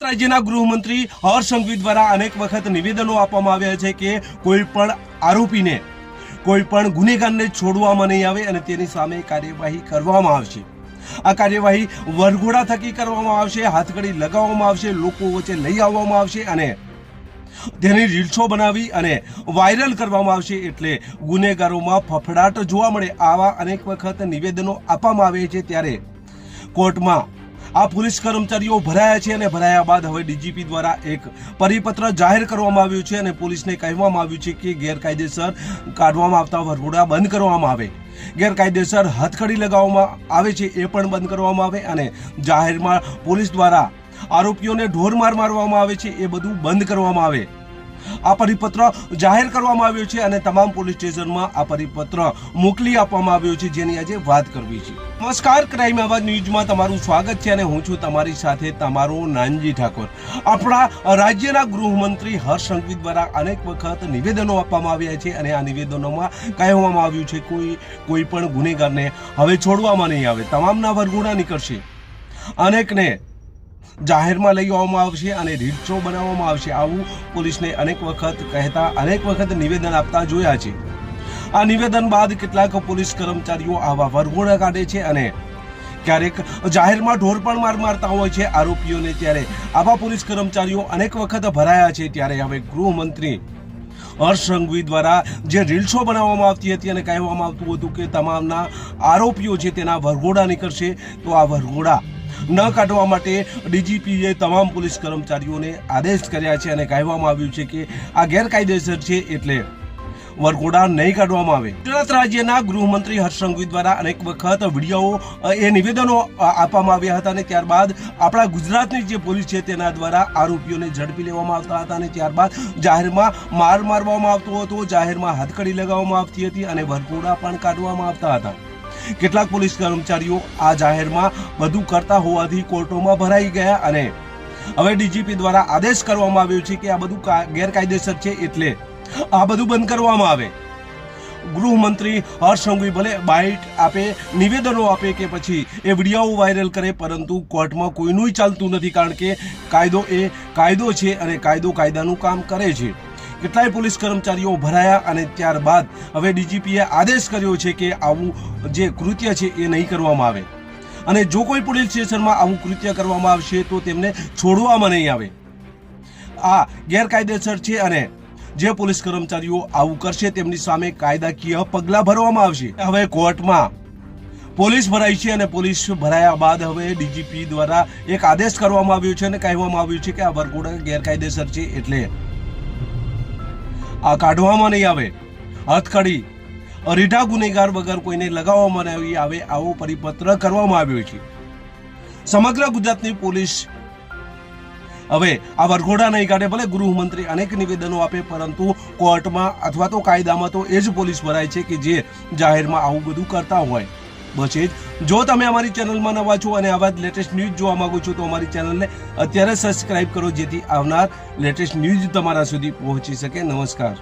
રાજ્યના ગૃહમંત્રી હર્ષ સંઘવી દ્વારા અનેક વખત નિવેદનો આપવામાં આવ્યા છે કે કોઈ પણ આરોપીને, કોઈ પણ ગુનેગારને છોડવામાં નહીં આવે અને તેની સામે કાર્યવાહી કરવામાં આવશે। આ કાર્યવાહી વરઘોડા થકી કરવામાં આવશે, હાથકડી લગાવવામાં આવશે, લોકો વચ્ચે લઈ આવવામાં આવશે અને તેની રીલ્સો બનાવી અને વાયરલ કરવામાં આવશે। એટલે ગુનેગારોમાં ફફડાટ જોવા મળે આવા અનેક વખત નિવેદનો આપવામાં આવે છે। ત્યારે કોર્ટમાં આ પોલીસ કર્મચારીઓ ભરાયા છે અને ભરાયા બાદ હવે ડીજીપી દ્વારા એક પરિપત્ર જાહેર કરવામાં આવ્યું છે અને પોલીસને કહેવામાં આવ્યું છે કે ગેરકાયદેસર કાઢવામાં આવતા વરઘોડા બંધ કરવામાં આવે, ગેરકાયદેસર હથકડી લગાવવામાં આવે છે એ પણ બંધ કરવામાં આવે અને જાહેરમાં પોલીસ દ્વારા આરોપીઓને ઢોરમાર મારવામાં આવે છે એ બધું બંધ કરવામાં આવે। આ પરિપત્ર જાહેર કરવામાં આવ્યો છે અને તમામ પોલીસ સ્ટેશનમાં આ પરિપત્ર મોકલી આપવામાં આવ્યો છે, જેની આજે વાત કરવી છે। નમસ્કાર, ક્રાઇમ આવાજ ન્યૂઝમાં તમારું સ્વાગત છે અને હું છું તમારી સાથે તમારો નાનજી ઠાકોર। આપણા રાજ્યના ગૃહમંત્રી હર્ષ સંઘવી દ્વારા અનેક વખત નિવેદનો આપવામાં આવ્યા છે અને આ નિવેદનોમાં કહેવામાં આવ્યું છે કોઈ પણ ગુનેગારને હવે છોડવામાં નહીં આવે, તમામના વરઘોડા નીકળશે, અનેકને જાહેરમાં લઈ આવવામાં આવશે અને રીલ્સો બનાવવામાં આવશે। આવું પોલીસને અનેક વખત કહેતા, અનેક વખત નિવેદન આપતા જોયા છે। આ નિવેદન બાદ કેટલાક પોલીસ કર્મચારીઓ આવા વરઘોડા કાઢે છે અને ક્યારેક જાહેરમાં ઢોર પણ મારતા હોય છે આરોપીઓને। ત્યારે આવા પોલીસ કર્મચારીઓ અનેક વખત ભરાયા છે। ત્યારે હવે ગૃહમંત્રી હર્ષ સંઘવી દ્વારા જે રીલ્સો બનાવવામાં આવતી હતી અને કહેવામાં આવતું હતું કે તમામના આરોપીઓ છે તેના વરઘોડા નીકળશે, તો આ વરઘોડા ન કાઢવા માટે ડીજીપીએ તમામ પોલીસ કર્મચારીઓને આદેશ કર્યા છે અને કહેવામાં આવ્યું છે કે આ ગેરકાયદેસર છે એટલે વરઘોડા નહીં કાઢવામાં આવે। ગુજરાત રાજ્યના ગૃહમંત્રી હર્ષ સંઘવી દ્વારા અનેક વખત વિડીયો એ નિવેદનો આપવામાં આવ્યા હતા અને ત્યારબાદ આપણા ગુજરાતની જે પોલીસ છે તેના દ્વારા આરોપીઓને ઝડપી લેવામાં આવતા હતા અને ત્યારબાદ જાહેરમાં મારવામાં આવતો હતો, જાહેરમાં હથકડી લગાવવામાં આવતી હતી અને વરઘોડા પણ કાઢવામાં આવતા હતા। કેટલાક પોલીસ કર્મચારીઓ આ જાહેરમાં બધું કરતા હોવાથી કોર્ટોમાં ભરાઈ ગયા અને હવે ડીજીપી દ્વારા આદેશ કરવામાં આવ્યો છે કે આ બધું ગેરકાયદેસર છે એટલે આ બધું બંધ કરવામાં આવે। ગૃહમંત્રી હર્ષ સંઘવી ભલે બાઇટ આપે, નિવેદનો આપે કે પછી એ વિડીયો વાયરલ કરે, પરંતુ કોર્ટમાં કોઈનું ચાલતું નથી, કારણ કે કાયદો એ કાયદો છે અને કાયદો કાયદાનું કામ કરે છે। કેટલાય પોલીસ કર્મચારીઓ ભરાયા અને ત્યારબાદ હવે ડીજીપીએ આદેશ કર્યો છે કે આવું જે કૃત્ય છે એ નહીં કરવામાં આવે અને જો કોઈ પોલીસ સ્ટેશનમાં આવું કૃત્ય કરવામાં આવશે તો તેમને છોડવામાં નહીં આવે। આ ગેરકાયદેસર છે અને જે પોલીસ કર્મચારીઓ આવું કરશે તેમની સામે કાયદાકીય પગલાં ભરવામાં આવશે। હવે કોર્ટમાં પોલીસ ભરાઈ છે અને પોલીસ ભરાયા બાદ હવે ડીજીપી દ્વારા એક આદેશ કરવામાં આવ્યો છે અને કહેવામાં આવ્યું છે કે આ વરઘોડા ગેરકાયદેસર છે એટલે આ કાઢવામાં નહીં આવે, હથકડી રીઢા ગુનેગાર વગર કોઈને લગાવવામાં નહીં આવે, આવો પરિપત્ર કરવામાં આવ્યો છે। સમગ્ર ગુજરાતની પોલીસ હવે આ વરઘોડા નહીં કાઢે, ભલે ગૃહમંત્રી અનેક નિવેદનો આપે, પરંતુ કોર્ટમાં અથવા તો કાયદામાં તો એ જ પોલીસ ભરાય છે કે જે જાહેરમાં આવું બધું કરતા હોય। બસ એ જ। જો તમે અમારી ચેનલમાં નવા છો અને આવા જ લેટેસ્ટ ન્યૂઝ જોવા માંગો છો તો અમારી ચેનલને અત્યારે સબસ્ક્રાઇબ કરો, જેથી આવનાર લેટેસ્ટ ન્યૂઝ તમારા સુધી પહોંચી શકે। નમસ્કાર।